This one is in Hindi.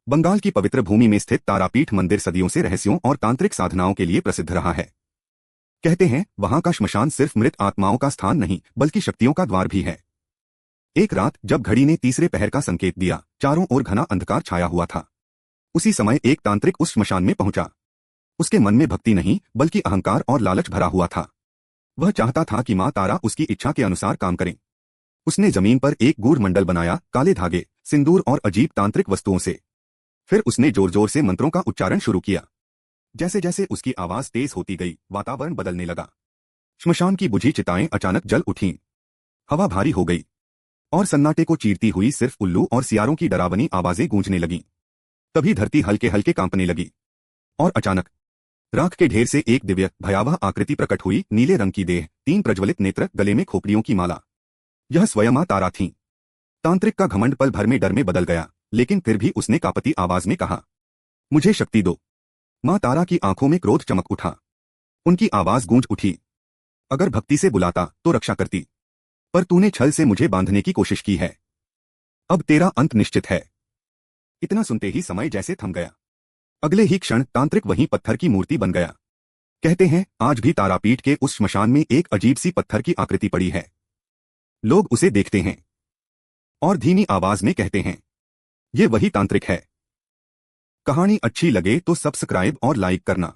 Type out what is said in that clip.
बंगाल की पवित्र भूमि में स्थित तारापीठ मंदिर सदियों से रहस्यों और तांत्रिक साधनाओं के लिए प्रसिद्ध रहा है। कहते हैं वहां का श्मशान सिर्फ मृत आत्माओं का स्थान नहीं बल्कि शक्तियों का द्वार भी है। एक रात जब घड़ी ने तीसरे पहर का संकेत दिया, चारों ओर घना अंधकार छाया हुआ था। उसी समय एक तांत्रिक उस श्मशान में पहुंचा। उसके मन में भक्ति नहीं बल्कि अहंकार और लालच भरा हुआ था। वह चाहता था कि मां तारा उसकी इच्छा के अनुसार काम करें। उसने जमीन पर एक गूढ़ मंडल बनाया, काले धागे, सिंदूर और अजीब तांत्रिक वस्तुओं से। फिर उसने जोर जोर से मंत्रों का उच्चारण शुरू किया। जैसे जैसे उसकी आवाज तेज होती गई, वातावरण बदलने लगा। श्मशान की बुझी चिताएं अचानक जल उठीं। हवा भारी हो गई और सन्नाटे को चीरती हुई सिर्फ उल्लू और सियारों की डरावनी आवाजें गूंजने लगीं। तभी धरती हल्के हल्के कांपने लगी और अचानक राख के ढेर से एक दिव्य भयावह आकृति प्रकट हुई। नीले रंग की देह, 3 प्रज्वलित नेत्र, गले में खोपड़ियों की माला। यह स्वयं मां तारा थीं। तांत्रिक का घमंड पल भर में डर में बदल गया, लेकिन फिर भी उसने कांपती आवाज में कहा, मुझे शक्ति दो। मां तारा की आंखों में क्रोध चमक उठा। उनकी आवाज गूंज उठी, अगर भक्ति से बुलाता तो रक्षा करती, पर तूने छल से मुझे बांधने की कोशिश की है। अब तेरा अंत निश्चित है। इतना सुनते ही समय जैसे थम गया। अगले ही क्षण तांत्रिक वहीं पत्थर की मूर्ति बन गया। कहते हैं आज भी तारापीठ के उस श्मशान में एक अजीब सी पत्थर की आकृति पड़ी है। लोग उसे देखते हैं और धीमी आवाज में कहते हैं, ये वही तांत्रिक है। कहानी अच्छी लगे तो सब्सक्राइब और लाइक करना।